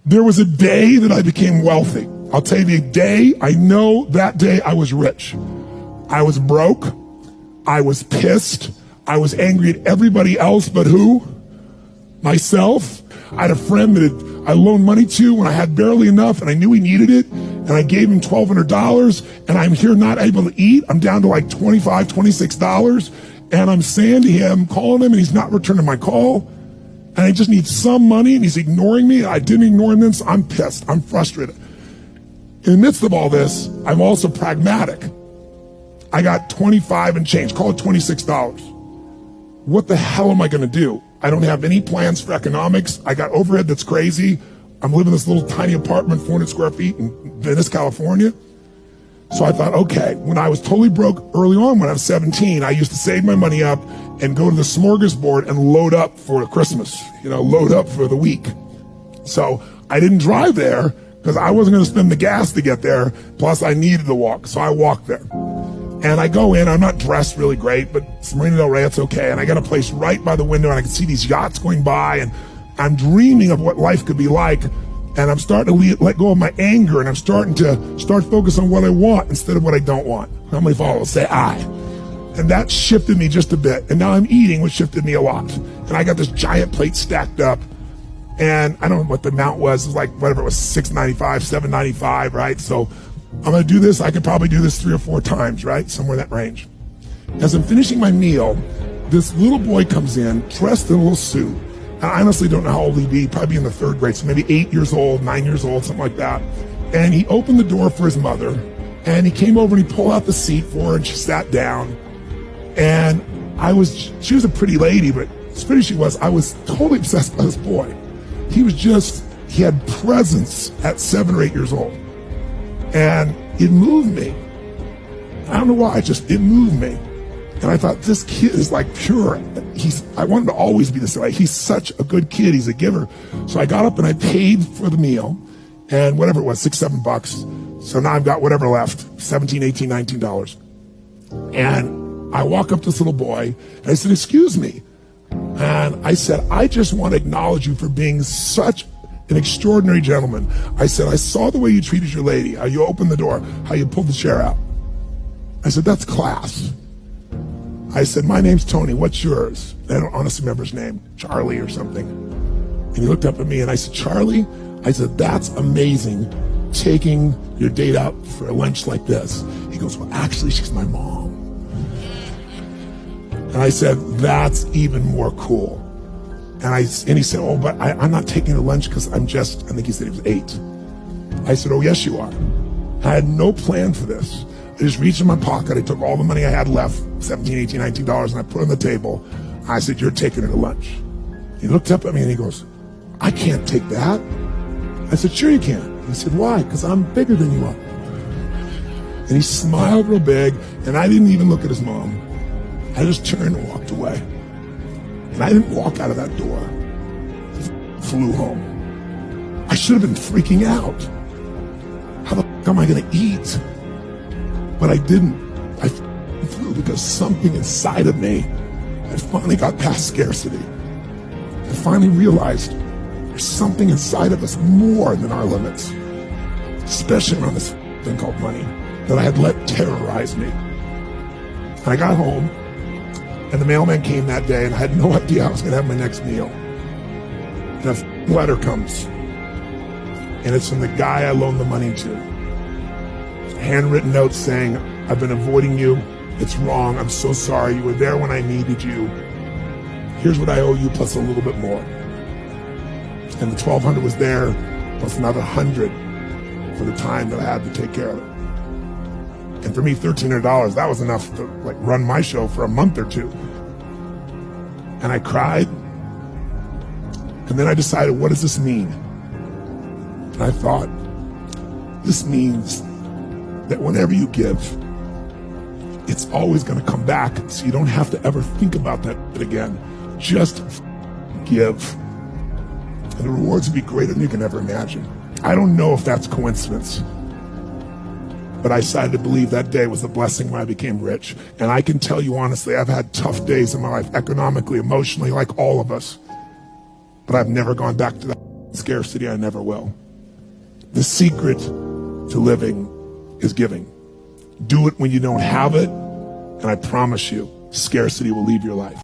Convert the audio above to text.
There was a day that I became wealthy. I'll tell you the day, I know that day I was rich. I was broke. I was pissed. I was angry at everybody else but who? Myself. I had a friend that I loaned money to when I had barely enough and I knew he needed it. And I gave him $1,200 and I'm here not able to eat. I'm down to like $25, $26. And I'm saying to him, calling him, and he's not returning my call. And I just need some money, and he's ignoring me. I didn't ignore him then, so I'm pissed. I'm frustrated. In the midst of all this, I'm also pragmatic. I got 25 and change, call it $26. What the hell am I gonna do? I don't have any plans for economics. I got overhead that's crazy. I'm living in this little tiny apartment, 400 square feet in Venice, California. So I thought, okay, when I was totally broke early on, when I was 17, I used to save my money up and go to the smorgasbord and load up for Christmas, load up for the week. So I didn't drive there because I wasn't going to spend the gas to get there. Plus I needed to walk. So I walked there. And I go in, I'm not dressed really great, but it's Marina Del Rey, it's okay. And I got a place right by the window and I can see these yachts going by and I'm dreaming of what life could be like. And I'm starting to let go of my anger, and I'm starting to focus on what I want instead of what I don't want. How many followers say I? And that shifted me just a bit. And now I'm eating, which shifted me a lot. And I got this giant plate stacked up. And I don't know what the amount was. It was like, whatever it was, $6.95, $7.95, right? So I'm gonna do this. I could probably do this 3 or 4 times, right? Somewhere in that range. As I'm finishing my meal, this little boy comes in, dressed in a little suit. I honestly don't know how old he'd be, probably in the 3rd grade, so maybe 8 years old, 9 years old, something like that. And he opened the door for his mother, and he came over and he pulled out the seat for her, and she sat down. And she was a pretty lady, but as pretty as she was, I was totally obsessed by this boy. He had presence at 7 or 8 years old. And it moved me. I don't know why, it moved me. And I thought, this kid is like pure. I want him to always be this way. He's such a good kid. He's a giver. So I got up and I paid for the meal and whatever it was, $6, $7. So now I've got whatever left, $17, $18, $19. And I walk up to this little boy and I said, excuse me. And I said, I just want to acknowledge you for being such an extraordinary gentleman. I said, I saw the way you treated your lady, how you opened the door, how you pulled the chair out. I said, that's class. I said, my name's Tony, what's yours? I don't honestly remember his name, Charlie or something. And he looked up at me and I said, Charlie? I said, that's amazing, taking your date out for a lunch like this. He goes, well, actually, she's my mom. And I said, that's even more cool. And he said, oh, but I'm not taking her lunch because I think he said he was 8. I said, oh, yes, you are. I had no plan for this. I just reached in my pocket. I took all the money I had left, $17, $18, $19, and I put it on the table. I said, you're taking her to lunch. He looked up at me and he goes, I can't take that. I said, sure you can. He said, why? Because I'm bigger than you are. And he smiled real big, and I didn't even look at his mom. I just turned and walked away. And I didn't walk out of that door. I flew home. I should have been freaking out. How the fuck am I gonna eat? But I didn't. I flew because something inside of me had finally got past scarcity. I finally realized there's something inside of us more than our limits, especially around this thing called money that I had let terrorize me. And I got home, and the mailman came that day, and I had no idea I was going to have my next meal. And a letter comes, and it's from the guy I loaned the money to. Handwritten note saying, I've been avoiding you. It's wrong. I'm so sorry. You were there when I needed you. Here's what I owe you plus a little bit more. And the $1,200 was there plus another $100 for the time that I had to take care of it. And for me, $1,300, that was enough to run my show for a month or 2. And I cried. And then I decided, what does this mean? And I thought, this means that whenever you give, it's always going to come back, so you don't have to ever think about that again. Just give. And the rewards will be greater than you can ever imagine. I don't know if that's coincidence, but I decided to believe that day was a blessing when I became rich. And I can tell you honestly, I've had tough days in my life, economically, emotionally, like all of us, but I've never gone back to that. Scarcity, I never will. The secret to living is giving. Do it when you don't have it, and I promise you, scarcity will leave your life.